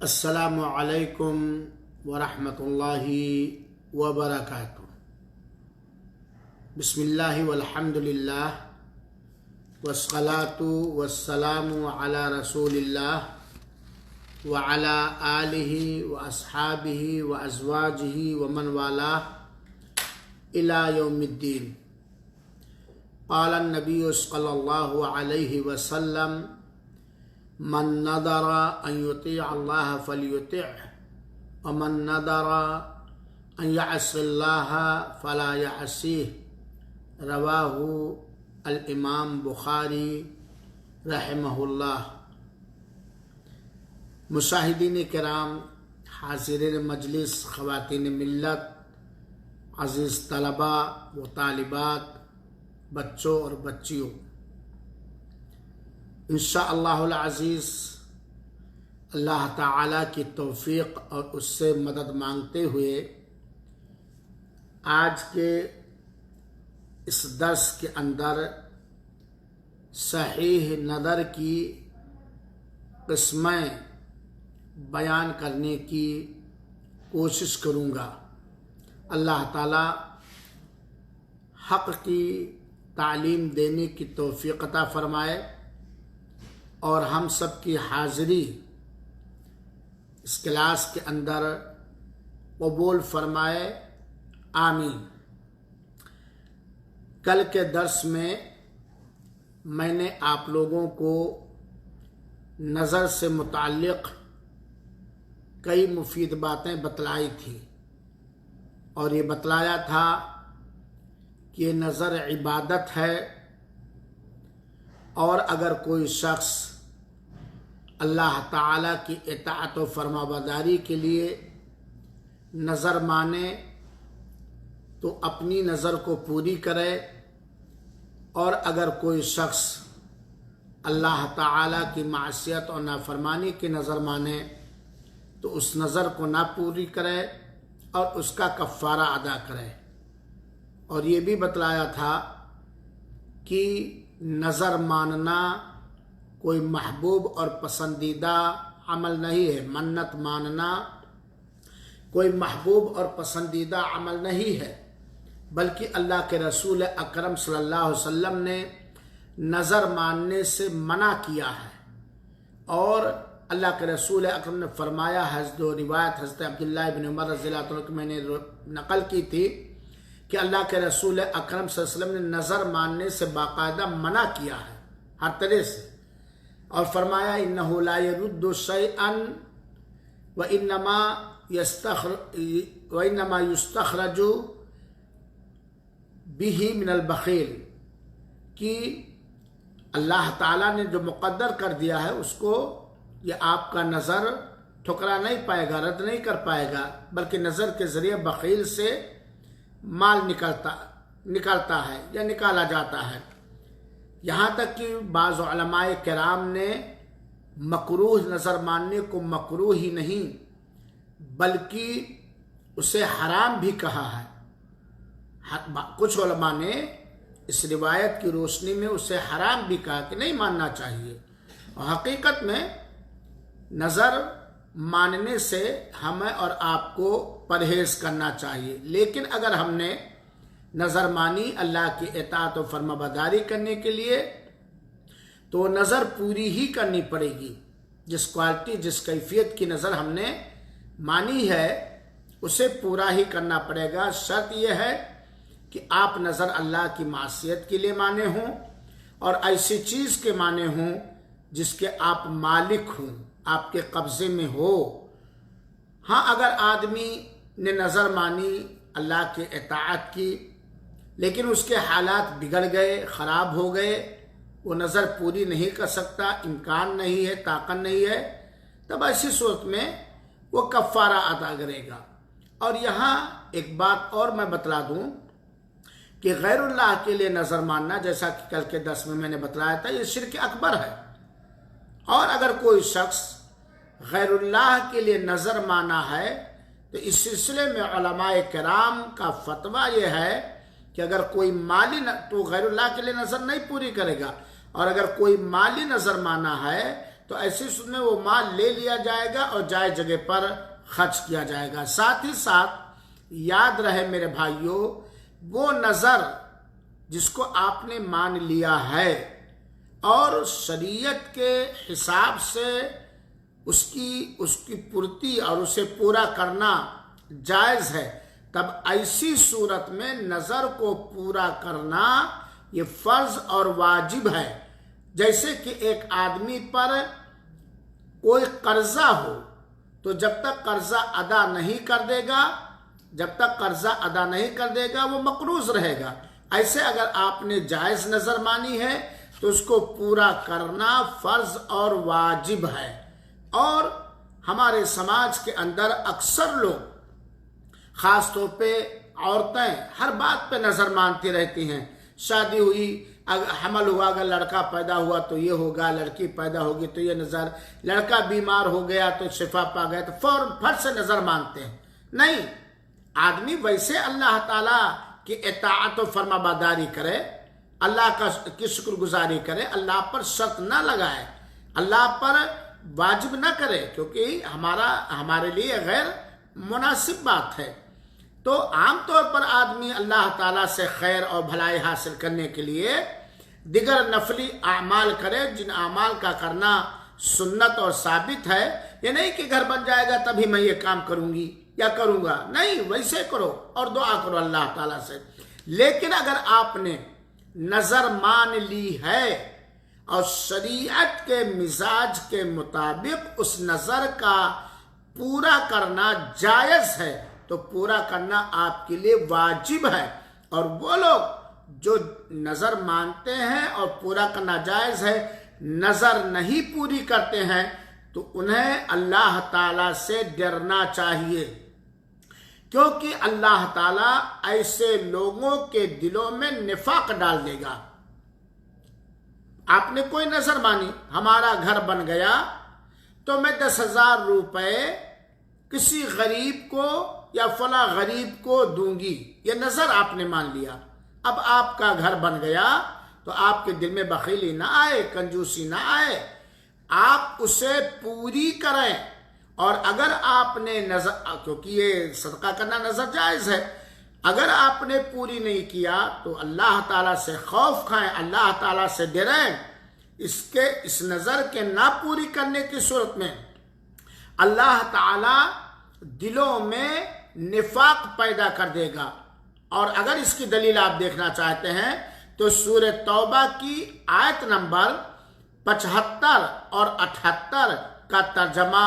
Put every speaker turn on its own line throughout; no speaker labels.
अस्सलामु अलैकुम वरहमतुल्लाहि वबरकातुह। बिस्मिल्लाहि वल्हम्दुलिल्लाह वस्सलातु वस्सलामु अला रसूलिल्लाह व अला आलिहि व अस्हाबिहि व अज़वाजिहि व मन वालाह इला यौमिद्दीन। क़ाल अन्नबिय्यु सल्लल्लाहु अलैहि वसल्लम मन नदरा अन युतिअ अल्लाह फलयुतिअ व मन नदरा अन यअसि अल्लाह फला यअसिह। रवाहु अल इमाम बुखारी रहमहुल्लाह। मुशाहिदीन किराम, हाज़िरीन मजलिस, ख़वातीन मिल्लत, अज़ीज़ तलबा व तालिबात, बच्चों और बच्चियों, इंशाअल्लाहुल अज़ीज़ अल्लाह ताला की तौफ़ीक़ और उससे मदद मांगते हुए आज के इस दर्स के अंदर सहीह नदर की किस्में बयान करने की कोशिश करूँगा। अल्लाह ताला हक़ की तालीम देने की तौफ़ीक़ अता फ़रमाए और हम सब की हाज़िरी इस क्लास के अंदर कबूल फरमाए, आमीन। कल के दर्स में मैंने आप लोगों को नज़र से मुताल्लिक़ कई मुफीद बातें बतलाई थी और ये बतलाया था कि ये नज़र इबादत है और अगर कोई शख्स अल्लाह ताला की इताअत व फरमाबरदारी के लिए नज़र माने तो अपनी नज़र को पूरी करे, और अगर कोई शख्स अल्लाह ताला की मासियत और नाफरमानी की नज़र माने तो उस नज़र को ना पूरी करे और उसका कफ़ारा अदा करे। और ये भी बतलाया था कि नज़र मानना कोई महबूब और पसंदीदा अमल नहीं है। मन्नत मानना कोई महबूब और पसंदीदा अमल नहीं है, बल्कि अल्लाह के रसूल अकरम सल्लल्लाहु अलैहि वसल्लम ने नज़र मानने से मना किया है। और अल्लाह के रसूल अकरम ने फरमाया, दो रिवायत हज़रत अब्दुल्लाह इब्न उमर रज़ियल्लाहु अन्हु की मैंने नकल की थी कि अल्लाह के रसूल अकरम सल्लल्लाहु अलैहि वसल्लम ने नज़र मानने से बाकायदा मना किया है हर तरह से, और फरमाया इन्नहु ला यरुद्दु शैअन व इन्नमा युस्तखरजु बिही मिनल बखील, कि अल्लाह ताला ने जो मुक़द्दर कर दिया है उसको ये आपका नज़र ठुकरा नहीं पाएगा, रद्द नहीं कर पाएगा, बल्कि नज़र के ज़रिए बखील से माल निकलता है या निकाला जाता है। यहाँ तक कि बाज़ उलमाए किराम ने मकरूह नज़र मानने को मकरूह ही नहीं बल्कि उसे हराम भी कहा है। कुछ उलमा ने इस रिवायत की रोशनी में उसे हराम भी कहा कि नहीं मानना चाहिए। और हकीकत में नज़र मानने से हमें और आपको परहेज़ करना चाहिए, लेकिन अगर हमने नज़र मानी अल्लाह की इताअत व फरमाबरदारी करने के लिए तो नज़र पूरी ही करनी पड़ेगी। जिस क्वालिटी जिस कैफियत की नज़र हमने मानी है उसे पूरा ही करना पड़ेगा। शर्त यह है कि आप नज़र अल्लाह की मासियत के लिए माने हों और ऐसी चीज़ के माने हों जिसके आप मालिक हों, आपके कब्ज़े में हो। हाँ, अगर आदमी ने नज़र मानी अल्लाह के इताअत की लेकिन उसके हालात बिगड़ गए, ख़राब हो गए, वो नज़र पूरी नहीं कर सकता, इम्कान नहीं है, ताकत नहीं है, तब ऐसी सूरत में वो कफ़ारा अदा करेगा। और यहाँ एक बात और मैं बतला दूँ कि गैरुल्लाह के लिए नज़र मानना, जैसा कि कल के दर्स में मैंने बतलाया था, ये शिर्क अकबर है। और अगर कोई शख्स गैरुल्लाह के लिए नज़र माना है तो इस सिलसिले में उलमाए किराम का फतवा यह है कि अगर कोई माली तो गैरुल्लाह के लिए नज़र नहीं पूरी करेगा, और अगर कोई माली नज़र माना है तो तो ऐसी सूरत में वो माल ले लिया जाएगा और जायज जगह पर खर्च किया जाएगा। साथ ही साथ याद रहे मेरे भाइयों, वो नजर जिसको आपने मान लिया है और शरीयत के हिसाब से उसकी पूर्ति और उसे पूरा करना जायज है, तब ऐसी सूरत में नजर को पूरा करना ये फर्ज और वाजिब है। जैसे कि एक आदमी पर कोई कर्जा हो, तो जब तक कर्जा अदा नहीं कर देगा वो मकरूज रहेगा। ऐसे अगर आपने जायज नजर मानी है तो उसको पूरा करना फर्ज और वाजिब है। और हमारे समाज के अंदर अक्सर लोग, खास तौर पे औरतें, हर बात पे नजर मानती रहती हैं। शादी हुई, अगर हमल हुआ, अगर लड़का पैदा हुआ तो ये होगा, लड़की पैदा होगी तो ये नजर, लड़का बीमार हो गया तो शिफा पा गया तो फट से नजर मानते हैं। नहीं, आदमी वैसे अल्लाह ताला की इताअत और फरमाबरदारी करे, अल्लाह की शुक्रगुजारी करे, अल्लाह पर शर्त ना लगाए, अल्लाह पर वाजिब ना करे, क्योंकि हमारे लिए गैर मुनासिब बात है। तो आमतौर पर आदमी अल्लाह ताला से खैर और भलाई हासिल करने के लिए दिगर नफली आमाल करे, जिन आमाल का करना सुन्नत और साबित है। ये नहीं कि घर बन जाएगा तभी मैं ये काम करूंगी या करूंगा, नहीं, वैसे करो और दुआ करो अल्लाह ताला से। लेकिन अगर आपने नजर मान ली है और शरीयत के मिजाज के मुताबिक उस नजर का पूरा करना जायज है, तो पूरा करना आपके लिए वाजिब है। और वो लोग जो नजर मानते हैं और पूरा करना जायज है, नजर नहीं पूरी करते हैं, तो उन्हें अल्लाह ताला से डरना चाहिए, क्योंकि अल्लाह ताला ऐसे लोगों के दिलों में निफाक डाल देगा। आपने कोई नजर मानी, हमारा घर बन गया तो मैं 10,000 रुपए किसी गरीब को या फला गरीब को दूंगी, ये नजर आपने मान लिया। अब आपका घर बन गया तो आपके दिल में बखीली ना आए, कंजूसी ना आए, आप उसे पूरी करें। और अगर आपने नजर, क्योंकि ये सदका करना नजर जायज है, अगर आपने पूरी नहीं किया तो अल्लाह ताला से खौफ खाएं, अल्लाह ताला से डरें। इस नजर के ना पूरी करने की सूरत में अल्लाह ताला दिलों में निफाक पैदा कर देगा। और अगर इसकी दलील आप देखना चाहते हैं तो सूरह तौबा की आयत नंबर 75 और 78 का तर्जमा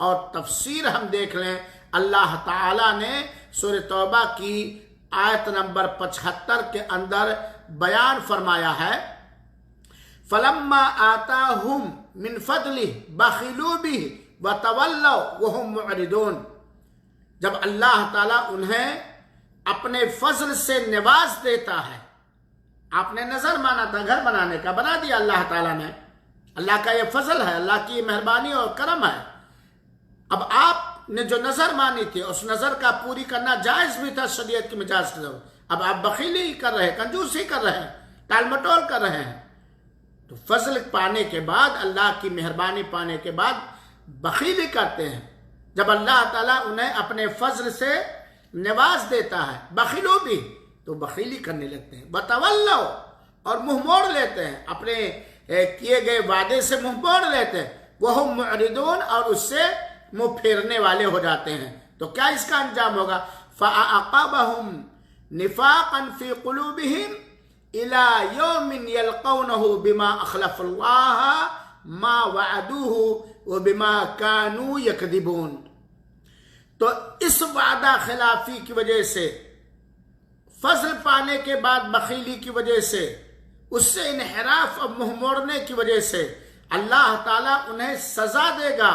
और तफसीर हम देख लें। अल्लाह ताला ने सूरह तौबा की आयत नंबर 75 के अंदर बयान फरमाया है, फलम्मा आताहुम मिन फदलिह बखिलू बिही व तवल्लौ वहुम मुअरिदून। जब अल्लाह ताला उन्हें अपने फजल से निवाज देता है, आपने नजर माना था घर बनाने का, बना दिया अल्लाह ताला ने, अल्लाह का ये फजल है, अल्लाह की मेहरबानी और करम है। अब आपने जो नजर मानी थी उस नजर का पूरी करना जायज भी था शरीयत की मिजाज के जरूर, अब आप बखीली कर रहे हैं, कंजूसी कर रहे हैं, टाल मटोल कर रहे हैं। तो फजल पाने के बाद, अल्लाह की मेहरबानी पाने के बाद बखीली करते हैं। जब अल्लाह ताला उन्हें अपने फजल से निवाज देता है, बखीलो भी, तो बखीली करने लगते हैं। बतवल्लो, और मुंह मोड़ लेते हैं, अपने किए गए वादे से मुंह मोड़ लेते हैं। वह मुअरिदून, और उससे मुंह फेरने वाले हो जाते हैं। तो क्या इसका अंजाम होगा? फ़अक़बहुम निफ़ाक़न फ़ी क़ुलूबिहिम इला यौमिन यल्क़ौनहु बिमा अख़लफ़ुल्लाह मा वअदूहु व बिमा कानू यकदिबून। तो इस वादा खिलाफी की वजह से, फजल पाने के बाद बखीली की वजह से, उससे इनहराफ और मुंह मोड़ने की वजह से अल्लाह ताला उन्हें सजा देगा।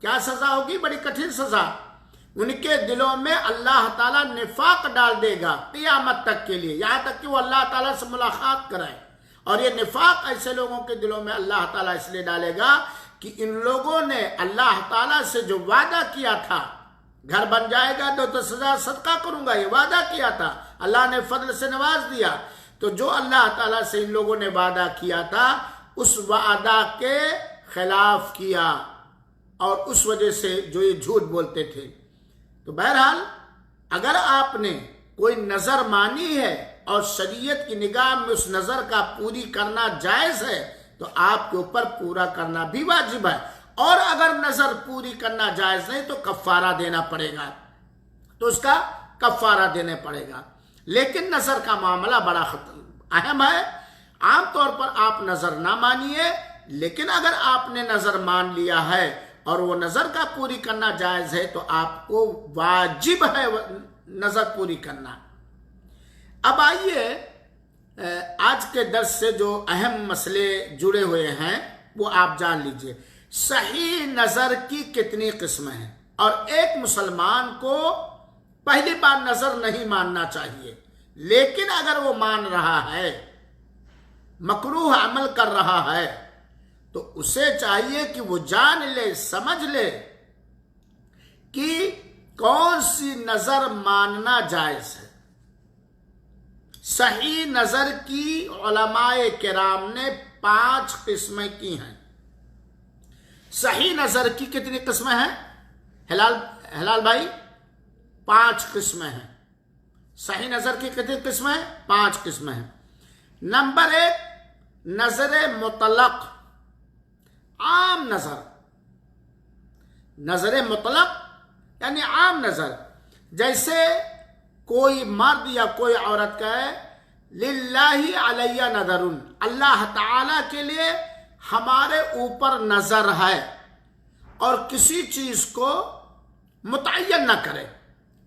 क्या सजा होगी? बड़ी कठिन सजा। उनके दिलों में अल्लाह ताला निफाक डाल देगा क़ियामत तक के लिए, यहां तक कि वो अल्लाह ताला से मुलाकात कराए। और ये निफाक ऐसे लोगों के दिलों में अल्लाह ताला इसलिए डालेगा कि इन लोगों ने अल्लाह ताला से जो वादा किया था, घर बन जाएगा तो 10,000 सदका करूंगा, ये वादा किया था, अल्लाह ने फजल से नवाज दिया। तो जो अल्लाह ताला से इन लोगों ने वादा किया था, उस वादा के खिलाफ किया और उस वजह से जो ये झूठ बोलते थे। तो बहरहाल अगर आपने कोई नजर मानी है और शरीयत की निगाह में उस नजर का पूरी करना जायज है तो आपके ऊपर पूरा करना भी वाजिब है, और अगर नजर पूरी करना जायज नहीं तो कफ्फारा देना पड़ेगा, तो उसका कफ्फारा देने पड़ेगा। लेकिन नजर का मामला बड़ा अहम है। आमतौर पर आप नजर ना मानिए, लेकिन अगर आपने नजर मान लिया है और वो नजर का पूरी करना जायज है तो आपको वाजिब है नजर पूरी करना। अब आइए आज के दर्स से जो अहम मसले जुड़े हुए हैं वो आप जान लीजिए। सही नजर की कितनी किस्में हैं, और एक मुसलमान को पहली बार नजर नहीं मानना चाहिए, लेकिन अगर वो मान रहा है, मकरूह अमल कर रहा है, तो उसे चाहिए कि वो जान ले, समझ ले कि कौन सी नजर मानना जायज है। सही नजर की उलमाए किराम ने 5 किस्में की हैं। सही नजर की कितनी किस्में हैं हिलाल भाई? 5 किस्में हैं। सही नजर की कितनी किस्में हैं? 5 किस्में हैं। नंबर 1, नजर मुतलक, आम नजर। नजर मुतलक यानी आम नजर, जैसे कोई मर्द या कोई औरत कहे लिल्लाही अलैया नजरुन, अल्लाह ताला के लिए हमारे ऊपर नजर है, और किसी चीज को मुतय्यन न करे,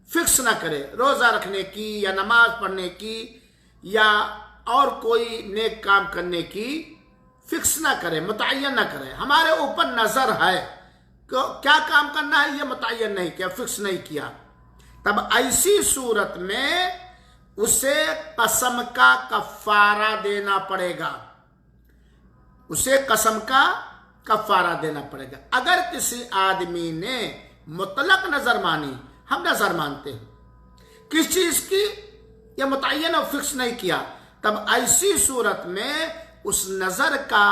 फिक्स ना करे, रोजा रखने की या नमाज पढ़ने की या और कोई नेक काम करने की फिक्स ना करे, मुतय्यन ना करे। हमारे ऊपर नजर है, क्या काम करना है ये मुतय्यन नहीं किया, फिक्स नहीं किया, तब ऐसी सूरत में उसे कसम का कफ्फारा देना पड़ेगा। उसे कसम का कफ्फारा देना पड़ेगा। अगर किसी आदमी ने मुतलक नजर मानी, हम नजर मानते हैं किस चीज की, यह मुतय्यन और फिक्स नहीं किया, तब ऐसी सूरत में उस नजर का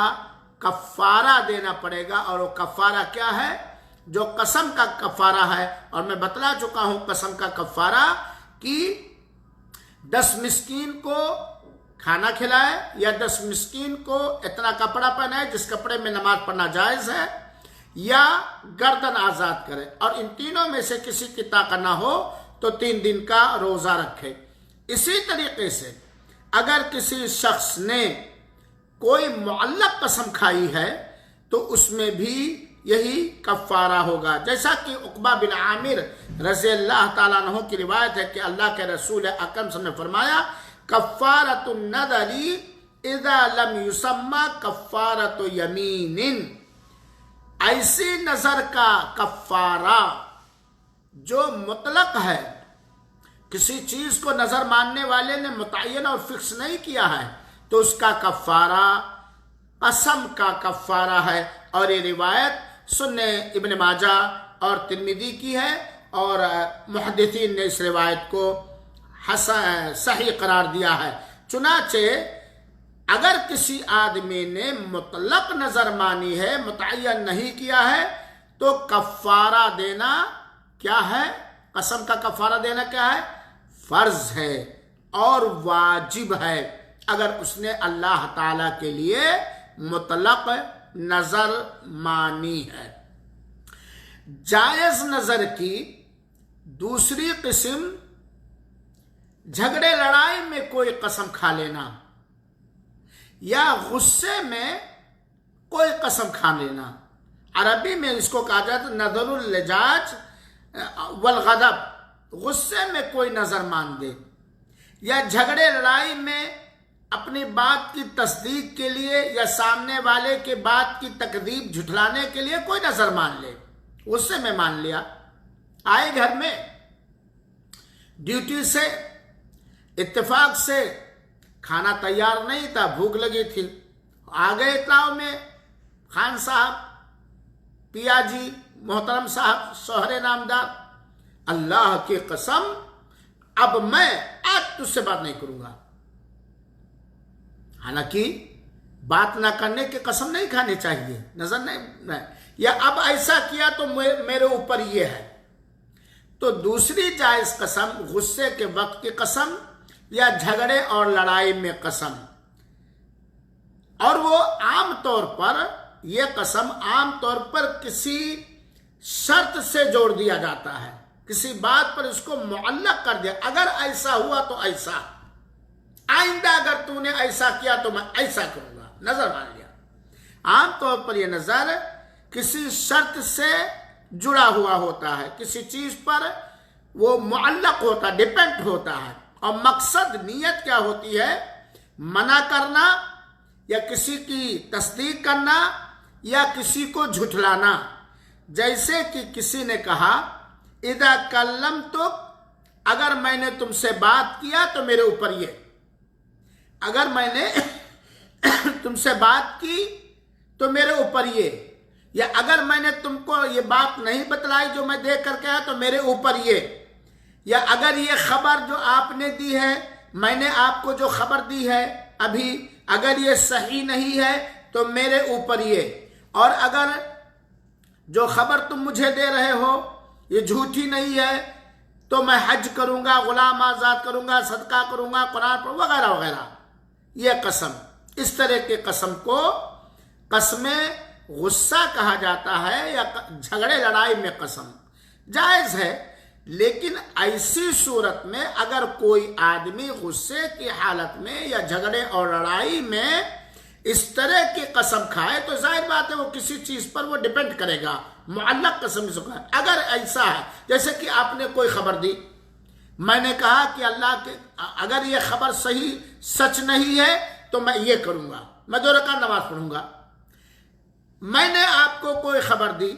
कफ्फारा देना पड़ेगा। और वो कफ्फारा क्या है? जो कसम का कफ्फारा है, और मैं बतला चुका हूं कसम का कफ्फारा कि 10 मिस्कीन को खाना खिलाए, या 10 मिस्कीन को इतना कपड़ा पहनाए जिस कपड़े में नमाज पढ़ना जायज है, या गर्दन आजाद करे, और इन तीनों में से किसी की ताकत ना हो तो 3 दिन का रोजा रखे। इसी तरीके से अगर किसी शख्स ने कोई मुअल्लक कसम खाई है तो उसमें भी यही कफ्फारा होगा। जैसा कि उक़बा बिन आमिर रज़ी अल्लाह ताला अन्हु की रिवायत है कि अल्लाह के रसूल अकरम सल्लल्लाहु अलैहि वसल्लम ने फरमाया, कफ्फारतुन नदरी इज़ा लम युसम्मा कफ्फारतु यमीनिन। ऐसी नजर का कफ्फारा जो मुतलक है, किसी चीज को नजर मानने वाले ने मुतय्यन और फिक्स नहीं किया है, तो उसका कफ्फारा कसम का कफ्फारा है। और ये रिवायत सुन्ने इब्न माजा और तिर्मिदी की है, और मुहद्दिसीन ने इस रिवायत को सही करार दिया है। चुनाचे अगर किसी आदमी ने मुतलक नजर मानी है, मुतय्यन नहीं किया है, तो कफ्फारा देना क्या है? कसम का कफ्फारा देना क्या है? फर्ज है और वाजिब है, अगर उसने अल्लाह ताला के लिए मुतलक नजर मानी है। जायज नजर की दूसरी किस्म, झगड़े लड़ाई में कोई कसम खा लेना, या गुस्से में कोई कसम खा लेना। अरबी में इसको कहा जाता है नज़रुल लिजाज वल गज़ब, गुस्से में कोई नजर मान दे, या झगड़े लड़ाई में अपनी बात की तस्दीक के लिए या सामने वाले के बात की तकदीब झुठलाने के लिए कोई नजर मान ले। गुस्से में मान लिया, आए घर में ड्यूटी से इत्तेफाक से खाना तैयार नहीं था, भूख लगी थी, आ गए ताव में खान साहब, पियाजी, मोहतरम साहब, सोहरे नामदार, अल्लाह की कसम अब मैं आज तुझसे बात नहीं करूंगा। हालांकि बात ना करने की कसम नहीं खानी चाहिए, नजर नहीं, या अब ऐसा किया तो मेरे ऊपर ये है। तो दूसरी जायज कसम गुस्से के वक्त की कसम या झगड़े और लड़ाई में कसम, और वो आम तौर पर यह कसम आम तौर पर किसी शर्त से जोड़ दिया जाता है, किसी बात पर इसको मुअल्लक कर दिया, अगर ऐसा हुआ तो ऐसा, आइंदा अगर तूने ऐसा किया तो मैं ऐसा करूंगा, नजर मान लिया। आमतौर पर यह नजर किसी शर्त से जुड़ा हुआ होता है, किसी चीज पर वो मुअल्लक होता, डिपेंड होता है, और मकसद नीयत क्या होती है, मना करना या किसी की तस्दीक करना या किसी को झुठलाना। जैसे कि किसी ने कहा इदा कल्लम तो, अगर मैंने तुमसे बात किया तो मेरे ऊपर ये, अगर मैंने तुमसे बात की तो मेरे ऊपर ये, या अगर मैंने तुमको ये बात नहीं बतलाई जो मैं देख करके आया तो मेरे ऊपर ये, या अगर ये खबर जो आपने दी है, मैंने आपको जो खबर दी है अभी, अगर ये सही नहीं है तो मेरे ऊपर ये, और अगर जो खबर तुम मुझे दे रहे हो ये झूठी नहीं है तो मैं हज करूंगा, गुलाम आजाद करूंगा, सदका करूंगा, कुरान पढ़ूंगा, वगैरह वगैरह। यह कसम, इस तरह के कसम को कसमे गुस्सा कहा जाता है, या झगड़े लड़ाई में कसम जायज है। लेकिन ऐसी सूरत में अगर कोई आदमी गुस्से की हालत में या झगड़े और लड़ाई में इस तरह की कसम खाए तो जाहिर बात है वो किसी चीज पर वो डिपेंड करेगा, मुअल्लक कसम से खाए। अगर ऐसा है जैसे कि आपने कोई खबर दी, मैंने कहा कि अल्लाह के अगर ये खबर सही सच नहीं है तो मैं ये करूंगा, मैं 2 रकात नमाज पढ़ूंगा। मैंने आपको कोई खबर दी,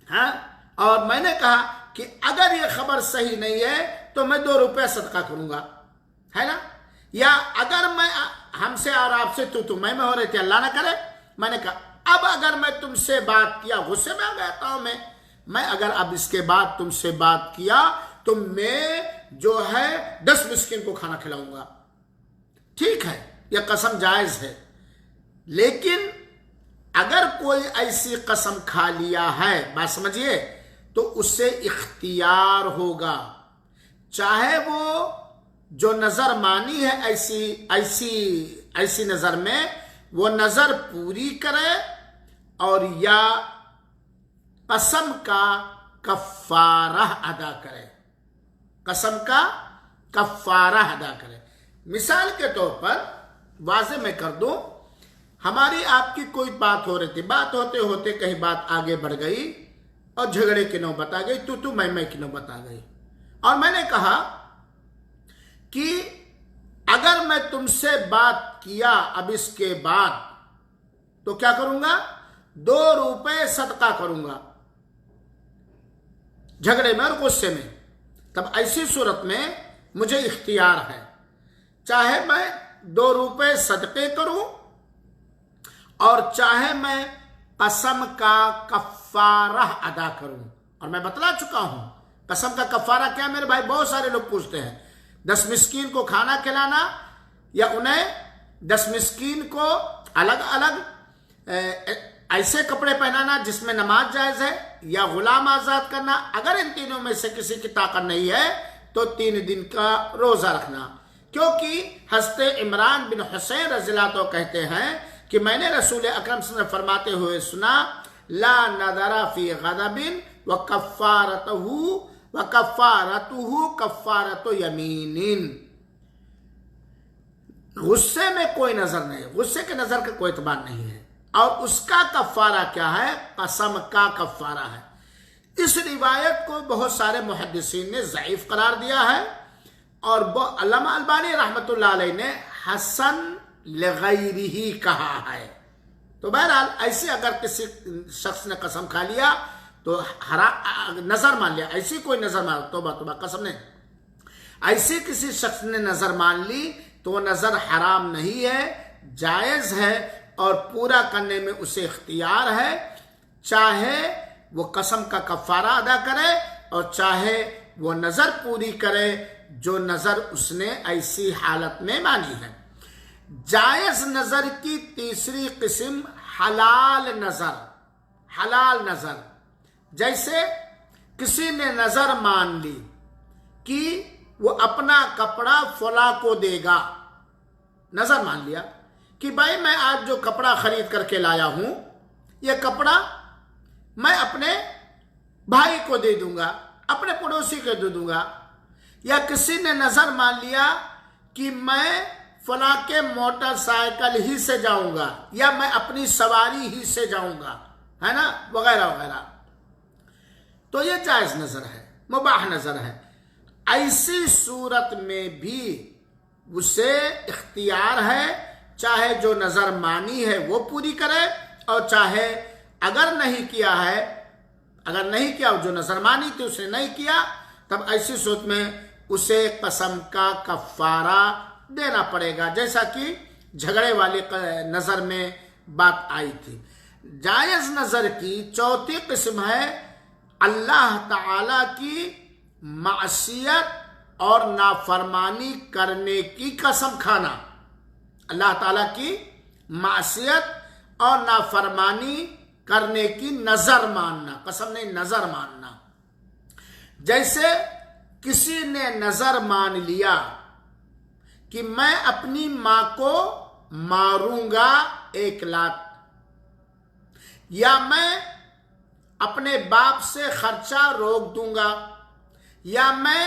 हाँ, और मैंने कहा कि अगर ये खबर सही नहीं है तो मैं 2 रुपया सदका करूंगा, है ना। या अगर मैं हमसे और आपसे तू मैं हो रहे थे, अल्लाह ना करे, मैंने कहा अब अगर मैं तुमसे बात किया, गुस्से में आ गया था मैं अगर अब इसके बाद तुमसे बात किया तो मैं जो है 10 मिस्किन को खाना खिलाऊंगा। ठीक है, यह कसम जायज है। लेकिन अगर कोई ऐसी कसम खा लिया है, बात समझिए, तो उससे इख्तियार होगा, चाहे वो जो नजर मानी है ऐसी नजर में वो नजर पूरी करे, और या कसम का कफ्फारा अदा करे, कसम का कफ्फारा अदा करे। मिसाल के तौर पर वाज़े मैं कर दूं, हमारी आपकी कोई बात हो रही थी, बात होते होते कहीं बात आगे बढ़ गई और झगड़े की नौबत आ गई, तू मैं की नौबत आ गई, और मैंने कहा कि अगर मैं तुमसे बात किया अब इसके बाद तो क्या करूंगा, 2 रुपए सदका करूंगा, झगड़े में और गुस्से में। तब ऐसी सूरत में मुझे इख्तियार है, चाहे मैं 2 रुपए सदके करूं और चाहे मैं कसम का कफ्फारा अदा करूं। और मैं बतला चुका हूं कसम का कफ्फारा क्या मेरे भाई, बहुत सारे लोग पूछते हैं। 10 मिस्कीन को खाना खिलाना, या उन्हें 10 मिस्कीन को अलग अलग ऐसे कपड़े पहनाना जिसमें नमाज जायज है, या गुलाम आजाद करना। अगर इन तीनों में से किसी की ताकत नहीं है तो 3 दिन का रोजा रखना। क्योंकि हज़रत इमरान बिन हुसैन रज़ियल्लाहु अन्हु कहते हैं कि मैंने रसूल अकरम सल्लल्लाहु अलैहि वसल्लम फरमाते हुए सुना, ला नदरा फी गज़बिन व कफ्फारतुहु कफ्फारतु यमीनिन। गुस्से में कोई नजर नहीं, गुस्से के नजर का कोई एतबार नहीं है, और उसका कफ्फारा क्या है, कसम का कफ्फारा है। इस रिवायत को बहुत सारे मुहद्दिसीन ने ज़ईफ करार दिया है, और अल्लामा अलबानी रहमतुल्लाह अलैह ने हसन लगैरिही कहा है। तो बहरहाल ऐसे अगर किसी शख्स ने कसम खा लिया तो नजर मान लिया, ऐसी कोई नजर मान, तोबा कसम नहीं, ऐसी किसी शख्स ने नजर मान ली तो वो नजर हराम नहीं है, जायज है, और पूरा करने में उसे इख्तियार है। चाहे वो कसम का कफ्फारा अदा करे और चाहे वो नजर पूरी करे जो नजर उसने ऐसी हालत में मानी है। जायज नजर की तीसरी किस्म हलाल नजर। हलाल नजर जैसे किसी ने नजर मान ली कि वो अपना कपड़ा फला को देगा। नजर मान लिया कि भाई मैं आज जो कपड़ा खरीद करके लाया हूं, ये कपड़ा मैं अपने भाई को दे दूंगा, अपने पड़ोसी को दे दूंगा। या किसी ने नजर मान लिया कि मैं फला के मोटरसाइकिल ही से जाऊंगा, या मैं अपनी सवारी ही से जाऊंगा, है ना, वगैरह वगैरह। तो ये जायज नजर है, मुबाह नजर है। ऐसी सूरत में भी उसे इख्तियार है, चाहे जो नजर मानी है वो पूरी करे, और चाहे अगर नहीं किया है, अगर नहीं किया, जो नजर मानी थी उसने नहीं किया, तब ऐसी सूरत में उसे कसम का कफारा देना पड़ेगा, जैसा कि झगड़े वाले नजर में बात आई थी। जायज नजर की चौथी किस्म है अल्लाह ताला की मासियत और नाफरमानी करने की कसम खाना। अल्लाह ताला की मासियत और नाफरमानी करने की नजर मानना, कसम नहीं, नजर मानना। जैसे किसी ने नजर मान लिया कि मैं अपनी मां को मारूंगा 1 लात, या मैं अपने बाप से खर्चा रोक दूंगा, या मैं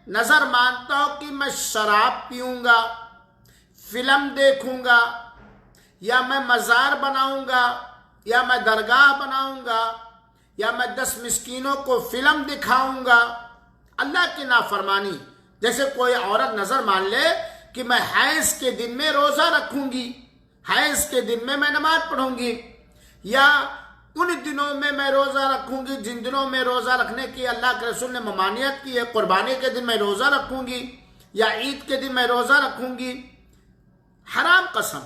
नजर मानता हूं कि मैं शराब पीऊंगा, फिल्म देखूंगा, या मैं मजार बनाऊंगा, या मैं दरगाह बनाऊंगा, या मैं 10 मिस्कीनों को फिल्म दिखाऊंगा। अल्लाह की नाफरमानी। जैसे कोई औरत नजर मान ले कि मैं हैज के दिन में रोजा रखूंगी, हैज के दिन में मैं नमाज पढ़ूंगी, या उन दिनों में मैं रोजा रखूंगी जिन दिनों में रोजा रखने की अल्लाह के रसूल ने ममानियत की है। कुर्बानी के दिन मैं रोजा रखूंगी, या ईद के दिन मैं रोजा रखूंगी। हराम कसम,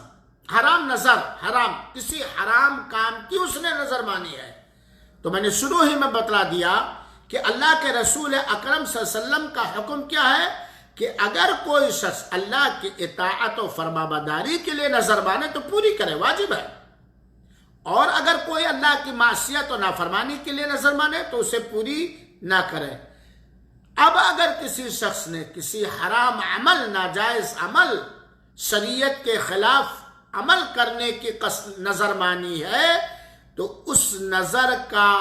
हराम नजर, हराम, किसी हराम काम की उसने नजर मानी है। तो मैंने शुरू ही में बतला दिया कि अल्लाह के रसूल अकरम सल्लल्लाहु अलैहि वसल्लम का हुक्म क्या है कि अगर कोई शख्स अल्लाह की इताअत और फरमाबरदारी के लिए नजर माने तो पूरी करे, वाजिब है। और अगर कोई अल्लाह की मासियत और नाफरमानी के लिए नजर माने तो उसे पूरी ना करे। अब अगर किसी शख्स ने किसी हराम अमल, नाजायज अमल, शरीयत के खिलाफ अमल करने की नजर मानी है, तो उस नजर का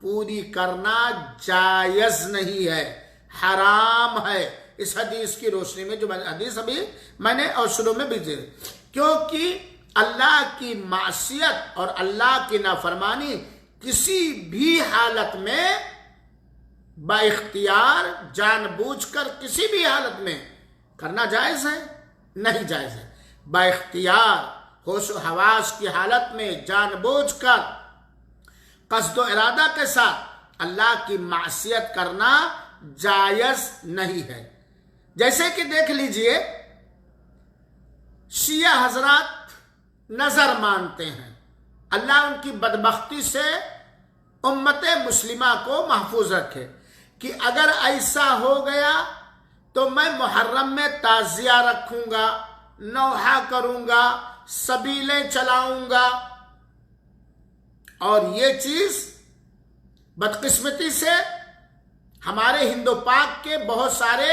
पूरी करना जायज नहीं है, हराम है। इस हदीस की रोशनी में, जो हदीस अभी मैंने और शुरू में भी दी, क्योंकि अल्लाह की मासियत और अल्लाह की नाफरमानी किसी भी हालत में बाइख्तियार, जानबूझकर किसी भी हालत में करना जायज है? नहीं जायज है। बाइख्तियार, होश हवास की हालत में जानबूझकर कस्दो इरादा के साथ अल्लाह की मासियत करना जायज नहीं है। जैसे कि देख लीजिए, शिया हजरात नजर मानते हैं, अल्लाह उनकी बदबख्ती से उम्मत मुस्लिमा को महफूज रखे कि अगर ऐसा हो गया तो मैं मुहर्रम में ताजिया रखूंगा, नौहा करूंगा, सबीलें चलाऊंगा। और ये चीज बदकिस्मती से हमारे हिंदू पाक के बहुत सारे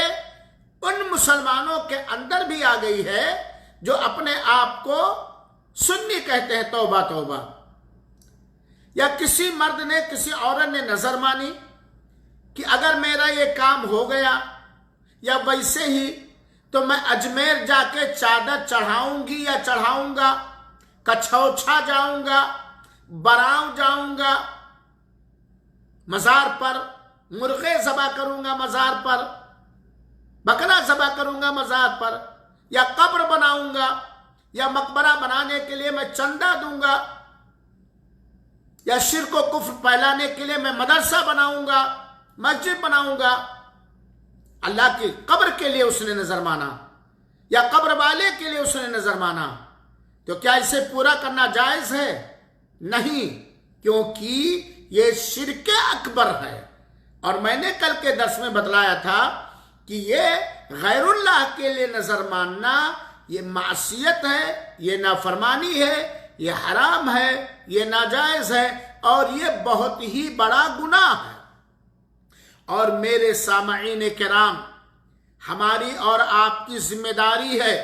उन मुसलमानों के अंदर भी आ गई है जो अपने आप को सुन्नी कहते हैं। तौबा तौबा। या किसी मर्द ने, किसी औरत ने नजर मानी कि अगर मेरा ये काम हो गया या वैसे ही, तो मैं अजमेर जाके चादर चढ़ाऊंगी या चढ़ाऊंगा, कछौछा जाऊंगा, बराव जाऊंगा, मजार पर मुर्गे ज़बा करूंगा, मजार पर बकरा ज़बा करूंगा, मजार पर, या कब्र बनाऊंगा, या मकबरा बनाने के लिए मैं चंदा दूंगा, या शिर्क और कुफ्र फैलाने के लिए मैं मदरसा बनाऊंगा, मस्जिद बनाऊंगा। अल्लाह की कब्र के लिए उसने नजर माना या कब्र वाले के लिए उसने नजर माना, तो क्या इसे पूरा करना जायज है? नहीं, क्योंकि ये शिर्क अकबर है। और मैंने कल के दर्स में बतलाया था कि ये गैरुल्लाह के लिए नजर मानना ये मासियत है, ये नाफरमानी है, ये हराम है, ये नाजायज है और ये बहुत ही बड़ा गुनाह है। और मेरे सामईन किराम, हमारी और आपकी जिम्मेदारी है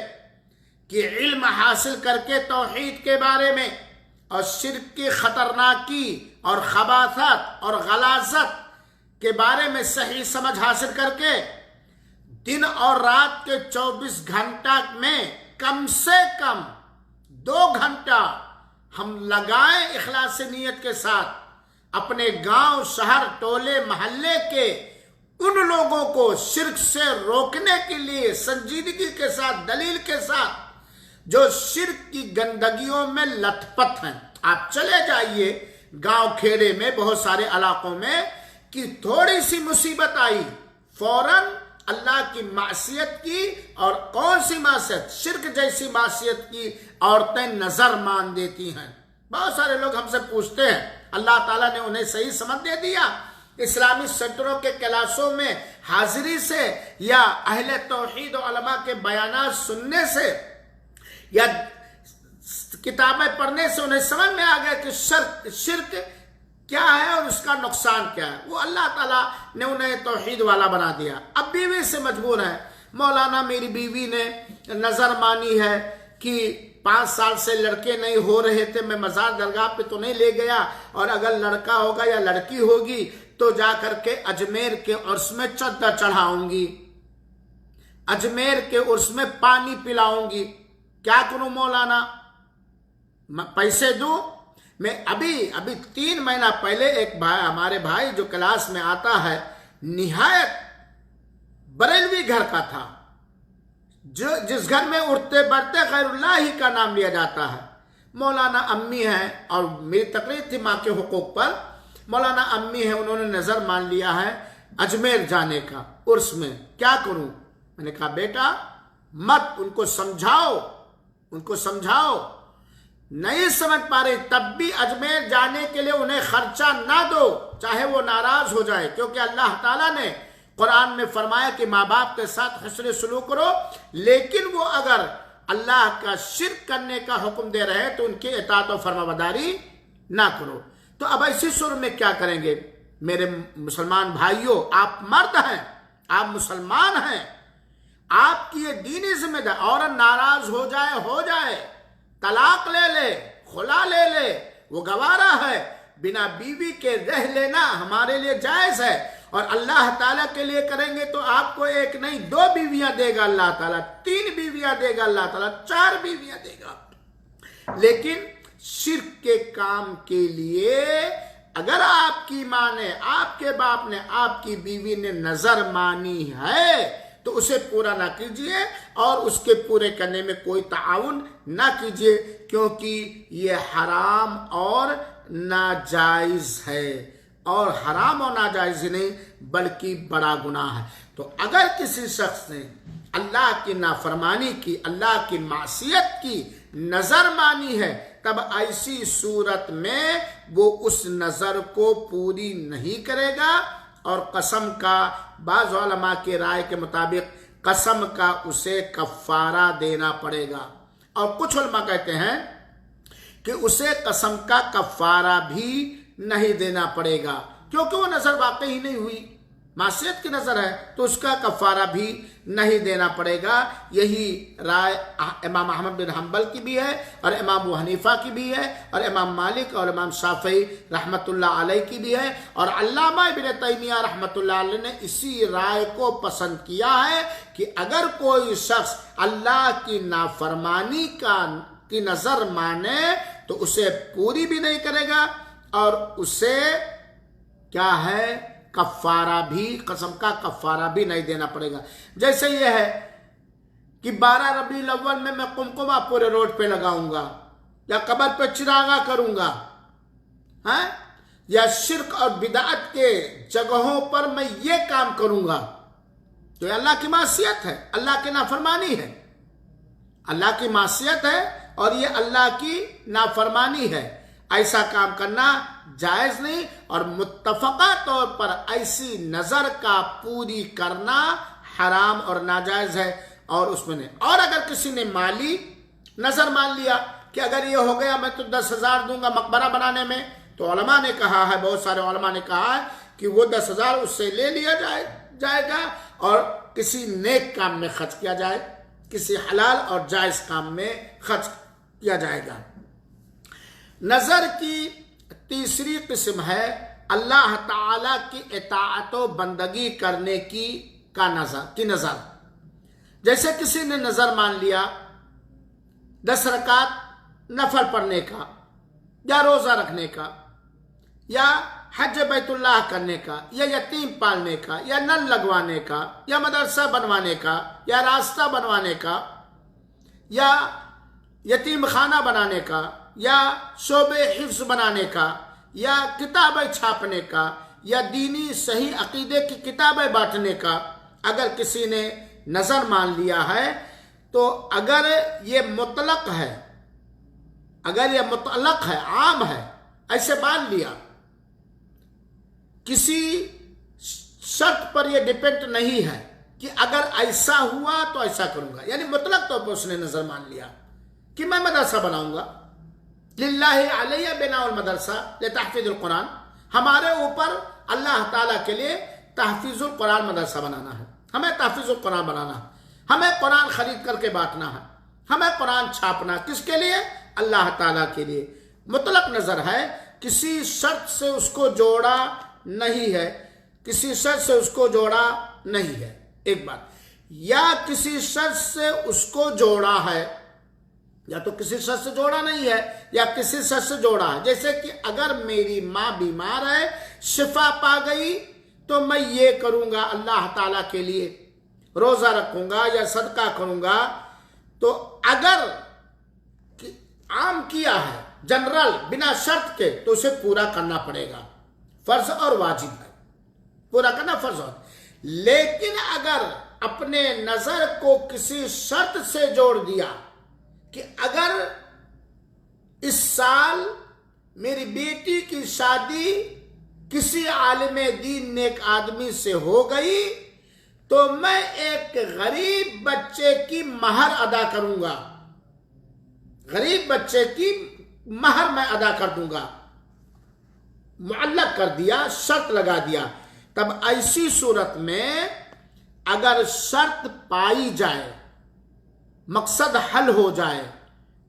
कि इल्म हासिल करके तौहीद के बारे में और शिर्क की खतरनाकी और खबासत और गलाजत के बारे में सही समझ हासिल करके दिन और रात के 24 घंटा में कम से कम 2 घंटा हम लगाएं इखलास नीयत के साथ अपने गांव, शहर, टोले, मोहल्ले के उन लोगों को शिर्क से रोकने के लिए संजीदगी के साथ, दलील के साथ, जो शिर्क की गंदगियों में लथपथ हैं। आप चले जाइए गांव खेड़े में, बहुत सारे इलाकों में, कि थोड़ी सी मुसीबत आई, फौरन अल्लाह की मासियत की, और कौन सी मासियत, शिर्क जैसी मासियत की औरतें नजर मान देती हैं। बहुत सारे लोग हमसे पूछते हैं, अल्लाह ताला ने उन्हें सही समझ दे दिया। इस्लामी सेंटरों के क्लासों में हाजिरी से या अहले तौहीद और उलमा के बयानात सुनने से या किताबें पढ़ने से उन्हें समझ में आ गया कि शिर्क क्या है और उसका नुकसान क्या है। वो अल्लाह ताला ने उन्हें तौहीद वाला बना दिया। अब बीवी से मजबूर है। मौलाना, मेरी बीवी ने नजर मानी है कि 5 साल से लड़के नहीं हो रहे थे, मैं मजार दरगाह पे तो नहीं ले गया, और अगर लड़का होगा या लड़की होगी तो जा करके अजमेर के उर्स में चद्दर चढ़ाऊंगी, अजमेर के उर्स में पानी पिलाऊंगी। क्या करूं मौलाना, पैसे दूं? मैं अभी 3 महीना पहले एक भाई, हमारे भाई जो क्लास में आता है, निहायत बरेलवी घर का था, जो जिस घर में उठते बढ़ते गैरुल्लाह ही का नाम लिया जाता है। मौलाना अम्मी हैं और मेरी तकरीर थी माँ के हुकूक पर। मौलाना अम्मी है, उन्होंने नजर मान लिया है अजमेर जाने का उर्स में। क्या करूं? मैंने कहा बेटा मत, उनको समझाओ, उनको समझाओ। नहीं समझ पा रहे तब भी अजमेर जाने के लिए उन्हें खर्चा ना दो, चाहे वो नाराज हो जाए, क्योंकि अल्लाह ताला ने कुरान में फरमाया कि माँ बाप के साथ हुस्न सलूक करो, लेकिन वो अगर अल्लाह का शिर्क करने का हुक्म दे रहे हैं तो उनकी इताअत और फरमाबरदारी ना करो। तो अब ऐसी सूरत में क्या करेंगे? मेरे मुसलमान भाइयों, आप मर्द हैं, आप मुसलमान हैं, आपकी ये दीनी जिम्मेदारी। औरत नाराज हो जाए, तलाक ले ले, खुला ले ले, वो गवारा है। बिना बीवी के रह लेना हमारे लिए जायज है, और अल्लाह ताला के लिए करेंगे तो आपको 1 नहीं 2 बीवियां देगा अल्लाह ताला, 3 बीवियां देगा अल्लाह ताला, 4 बीवियां देगा। लेकिन शिर्क के काम के लिए अगर आपकी माँ ने, आपके बाप ने, आपकी बीवी ने नजर मानी है तो उसे पूरा ना कीजिए और उसके पूरे करने में कोई ताउन ना कीजिए, क्योंकि ये हराम और नाजायज है। और हराम और नाजायज नहीं बल्कि बड़ा गुनाह है। तो अगर किसी शख्स ने अल्लाह की नाफरमानी की, अल्लाह की मासियत की नजर मानी है, तब ऐसी सूरत में वो उस नजर को पूरी नहीं करेगा, और कसम का, बाज़ उलमा की राय के मुताबिक कसम का उसे कफ़ारा देना पड़ेगा। और कुछ उलमा कहते हैं कि उसे कसम का कफ़ारा भी नहीं देना पड़ेगा, क्योंकि वो नजर वाकई ही नहीं हुई, मासियत की नजर है, तो उसका कफ़ारा भी नहीं देना पड़ेगा। यही राय इमाम अहमद बिन हम्बल की भी है, और इमाम अबू हनीफा की भी है, और इमाम मालिक और इमाम शाफई रहमतुल्लाह अलैह की भी है, और अल्लामा इब्न तैमिया रहमतुल्लाह अलैह ने इसी राय को पसंद किया है कि अगर कोई शख्स अल्लाह की नाफरमानी की नजर माने तो उसे पूरी भी नहीं करेगा, और उसे क्या है, कफ़ारा भी, कसम का कफ़ारा भी नहीं देना पड़ेगा। जैसे यह है कि 12 रबीउल अव्वल में मैं कुमकुमा पूरे रोड पे लगाऊंगा, या कब्र पे चिरागा करूंगा, हैं, या शिर्क और बिदअत के जगहों पर मैं ये काम करूंगा, तो अल्लाह की मासियत है, अल्लाह की नाफरमानी है, अल्लाह की मासियत है और ये अल्लाह की नाफरमानी है। ऐसा काम करना जायज नहीं, और मुत्तफका तौर पर ऐसी नजर का पूरी करना हराम और नाजायज है। और उसमें नहीं। और अगर किसी ने माली नजर मान लिया कि अगर ये हो गया मैं तो 10,000 दूंगा मकबरा बनाने में, तो उलमा ने कहा है, बहुत सारे उलमा ने कहा है कि वो 10,000 उससे ले लिया जाएगा और किसी नेक काम में खर्च किया जाए, किसी हलाल और जायज काम में खर्च किया जाएगा। नजर की तीसरी किस्म है अल्लाह ताला की इताअत व बंदगी करने की नजर। जैसे किसी ने नजर मान लिया 10 रकात नफल पढ़ने का, या रोजा रखने का, या हज बैतुल्लाह करने का, या यतीम पालने का, या नल लगवाने का, या मदरसा बनवाने का, या रास्ता बनवाने का, या यतीम खाना बनाने का, या शोबे हिफ्ज बनाने का, या किताबें छापने का, या दीनी सही अकीदे की किताबें बांटने का अगर किसी ने नजर मान लिया है, तो अगर ये मुतलक है, आम है, ऐसे मान लिया, किसी शर्त पर यह डिपेंड नहीं है कि अगर ऐसा हुआ तो ऐसा करूंगा, यानी मुतलक तौर पर उसने नजर मान लिया कि मैं मदरसा बनाऊंगा, लिल्लाहि अलैया बिनाउल मदरसा लितहफीजुल कुरान, हमारे ऊपर अल्लाह ताला के लिए तहफीजुल कुरान मदरसा बनाना है, हमें तहफीजुल कुरान बनाना है, हमें कुरान खरीद करके बांटना है, हमें कुरान छापना, किसके लिए? अल्लाह ताला के लिए। मुतलक नजर है, किसी शर्त से उसको जोड़ा नहीं है, किसी शर्त से उसको जोड़ा नहीं है, एक बात, या किसी शर्त से उसको जोड़ा है, या तो किसी शर्त से जोड़ा नहीं है या किसी शर्त से जोड़ा है। जैसे कि अगर मेरी माँ बीमार है, शिफा पा गई, तो मैं ये करूंगा अल्लाह ताला के लिए, रोजा रखूंगा या सदका करूंगा। तो अगर आम किया है, जनरल, बिना शर्त के, तो उसे पूरा करना पड़ेगा, फर्ज और वाजिब है, पूरा करना फर्ज और। लेकिन अगर अपने नजर को किसी शर्त से जोड़ दिया कि अगर इस साल मेरी बेटी की शादी किसी आलिम दीन नेक आदमी से हो गई, तो मैं एक गरीब बच्चे की महर अदा करूंगा, गरीब बच्चे की महर मैं अदा कर दूंगा, मुअल्लक कर दिया, शर्त लगा दिया। तब ऐसी सूरत में अगर शर्त पाई जाए, मकसद हल हो जाए,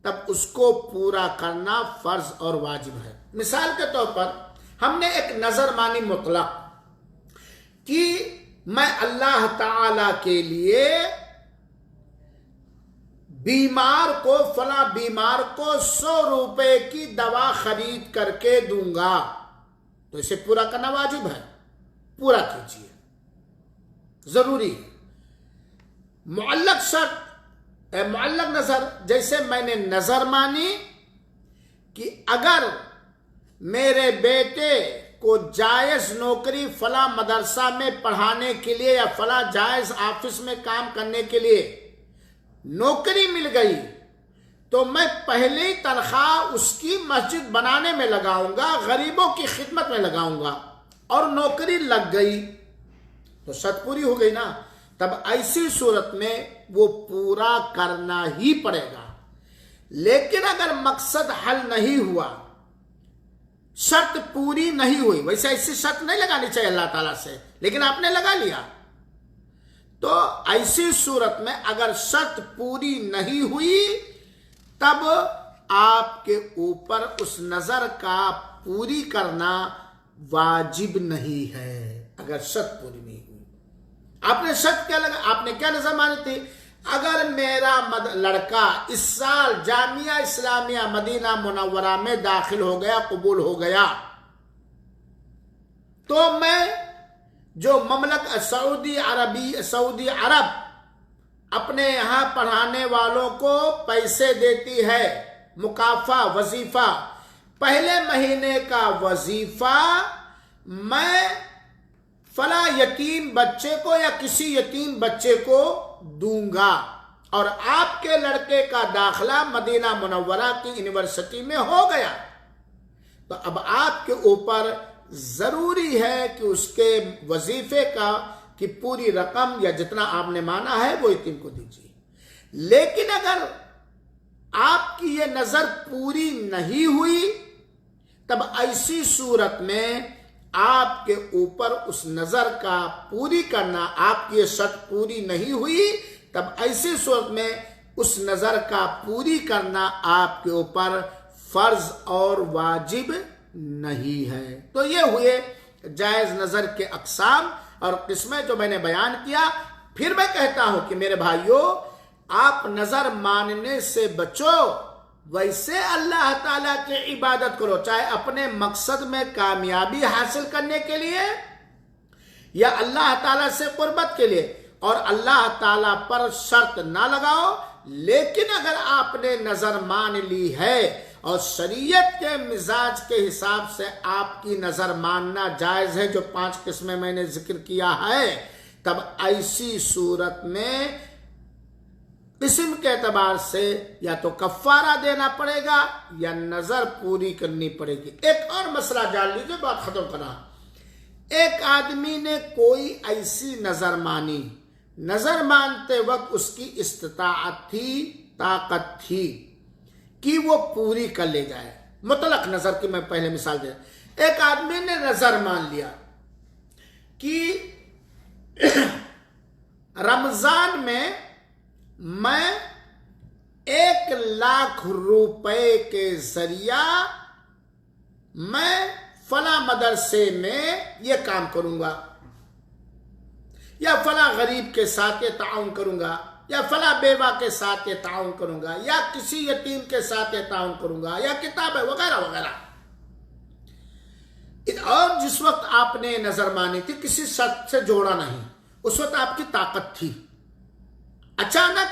तब उसको पूरा करना फर्ज और वाजिब है। मिसाल के तौर पर हमने एक नजर मानी मुतलक कि मैं अल्लाह ताला के लिए फला बीमार को 100 रुपए की दवा खरीद करके दूंगा, तो इसे पूरा करना वाजिब है, पूरा कीजिए, जरूरी है। मुअल्लक शर्त, मुअल्लक नजर, जैसे मैंने नजर मानी कि अगर मेरे बेटे को जायज नौकरी फला मदरसा में पढ़ाने के लिए या फला जायज ऑफिस में काम करने के लिए नौकरी मिल गई, तो मैं पहले ही तनख्वाह उसकी मस्जिद बनाने में लगाऊंगा, गरीबों की खिदमत में लगाऊंगा, और नौकरी लग गई तो शर्त पूरी हो गई ना। तब ऐसी सूरत में वो पूरा करना ही पड़ेगा। लेकिन अगर मकसद हल नहीं हुआ, शर्त पूरी नहीं हुई, वैसे ऐसी शर्त नहीं लगानी चाहिए अल्लाह ताला से, लेकिन आपने लगा लिया, तो ऐसी सूरत में अगर शर्त पूरी नहीं हुई, तब आपके ऊपर उस नजर का पूरी करना वाजिब नहीं है। अगर शर्त पूरी नहीं हुई, आपने शर्त क्या लगा, आपने क्या नजर मानी थी, अगर मेरा लड़का इस साल जामिया इस्लामिया मदीना मुनव्वरा में दाखिल हो गया, कबूल हो गया, तो मैं जो ममलक सऊदी अरब अपने यहां पढ़ाने वालों को पैसे देती है, मुकाफा वजीफा, पहले महीने का वजीफा मैं फला यतीम बच्चे को या किसी यतीम बच्चे को दूंगा, और आपके लड़के का दाखला मदीना मुनव्वरा की यूनिवर्सिटी में हो गया, तो अब आपके ऊपर जरूरी है कि उसके वजीफे का कि पूरी रकम या जितना आपने माना है वो यतीम को दीजिए। लेकिन अगर आपकी ये नजर पूरी नहीं हुई, तब ऐसी सूरत में आपके ऊपर उस नजर का पूरी करना, आपकी ये शर्त पूरी नहीं हुई, तब ऐसी सूरत में उस नजर का पूरी करना आपके ऊपर फर्ज और वाजिब नहीं है। तो ये हुए जायज नजर के अक़साम और किस्में जो मैंने बयान किया। फिर मैं कहता हूं कि मेरे भाइयों, आप नजर मानने से बचो, वैसे अल्लाह ताला की इबादत करो, चाहे अपने मकसद में कामयाबी हासिल करने के लिए या अल्लाह ताला से कुर्बत के लिए, और अल्लाह ताला पर शर्त ना लगाओ। लेकिन अगर आपने नजर मान ली है और शरीयत के मिजाज के हिसाब से आपकी नजर मानना जायज है, जो 5 किस्में मैंने जिक्र किया है, तब ऐसी सूरत में किस्म के एतबार से या तो कफ्फारा देना पड़ेगा या नजर पूरी करनी पड़ेगी। एक और मसला जान लीजिए, बात खत्म करा। एक आदमी ने कोई ऐसी नजर मानी, नजर मानते वक्त उसकी इस्तिताअत थी, ताकत थी कि वो पूरी कर ले जाए। मुतलक नजर की मैं पहले मिसाल दे, एक आदमी ने नजर मान लिया कि रमजान में मैं 1,00,000 रुपए के जरिया मैं फला मदरसे में ये काम करूंगा, या फला गरीब के साथ ये ताउन करूंगा, या फला बेवा के साथ ये ताउन करूंगा, या किसी यतीम के साथ ये ताउन करूंगा, या किताबें वगैरह वगैरह। और जिस वक्त आपने नजर मानी थी, किसी शर्त से जोड़ा नहीं, उस वक्त आपकी ताकत थी। अचानक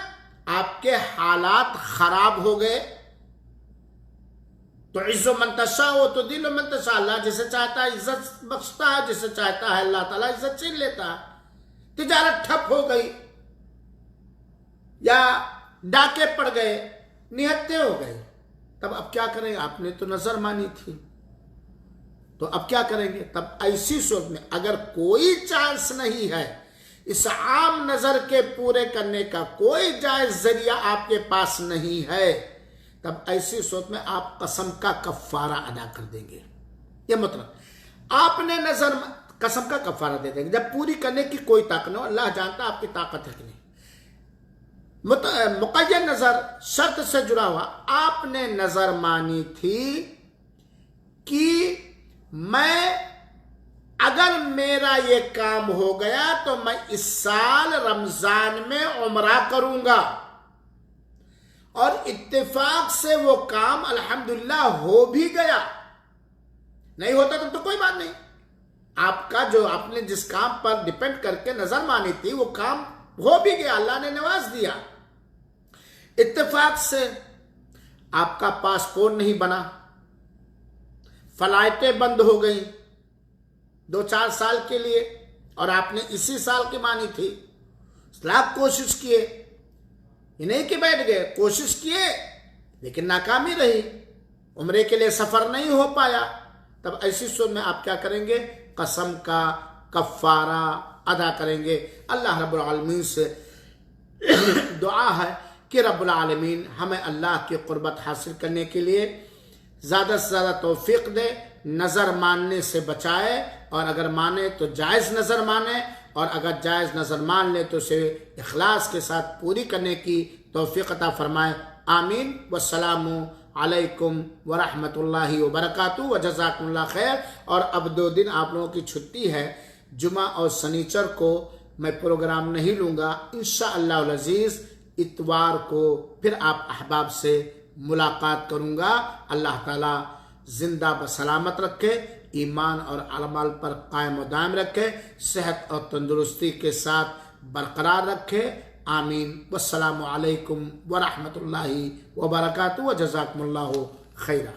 आपके हालात खराब हो गए, तो इज्जो मंतशा हो तो दिलो मंतशा, अल्लाह जिसे चाहता है इज्जत बख्शता है, जिसे चाहता है अल्लाह ताला इज्जत छीन लेता है। तिजारत ठप हो गई, या डाके पड़ गए, निहत्ते हो गए, तब अब क्या करेंगे? आपने तो नजर मानी थी, तो अब क्या करेंगे? तब ऐसी सूरत में अगर कोई चांस नहीं है, इस आम नजर के पूरे करने का कोई जायज जरिया आपके पास नहीं है, तब ऐसी सूरत में आप कसम का कफ्फारा अदा कर देंगे। यह मतलब आपने नजर कसम का कफ्फारा दे देंगे जब पूरी करने की कोई ताकत न हो। अल्लाह जानता आपकी ताकत है कि नहीं। मुक़य्यद नजर शर्त से जुड़ा हुआ, आपने नजर मानी थी कि मैं अगर मेरा ये काम हो गया तो मैं इस साल रमजान में उम्रा करूंगा, और इत्तेफाक से वो काम अल्हम्दुलिल्लाह हो भी गया। नहीं होता तो कोई बात नहीं, आपका जो आपने जिस काम पर डिपेंड करके नजर मानी थी वो काम हो भी गया, अल्लाह ने नवाज दिया। इत्तेफाक से आपका पासपोर्ट नहीं बना, फ्लाइटें बंद हो गई 2-4 साल के लिए, और आपने इसी साल की मानी थी। लाख कोशिश किए, ये नहीं कि बैठ गए, कोशिश किए लेकिन नाकामी रही, उम्रे के लिए सफर नहीं हो पाया। तब ऐसी सूरत में आप क्या करेंगे? कसम का कफ्फारा अदा करेंगे। अल्लाह रब्बुल आलमीन से दुआ है कि रब्बुल आलमीन हमें अल्लाह की कुर्बत हासिल करने के लिए ज़्यादा से ज़्यादा तौफीक दे, नज़र मानने से बचाए, और अगर माने तो जायज़ नज़र माने, और अगर जायज़ नज़र मान ले तो उसे इखलास के साथ पूरी करने की तौफीक अता फरमाए। आमीन। वस्सलामु अलैकुम वरहमतुल्लाहि वबरकातुहू व जज़ाकुमुल्लाह खैर। और अब 2 दिन आप लोगों की छुट्टी है, जुमा और शनिचर को मैं प्रोग्राम नहीं लूँगा। इंशाअल्लाह अज़ीज़ इतवार को फिर आप अहबाब से मुलाकात करूँगा। अल्लाह ताला जिंदा व सलामत रखे, ईमान और अमल पर कायम व दायम रखे, सेहत और तंदुरुस्ती के साथ बरकरार रखे। आमीन। वस्सलामु अलैकुम वरहमतुल्लाहि वबरकातुहू व जज़ाकुमुल्लाहु खैरा।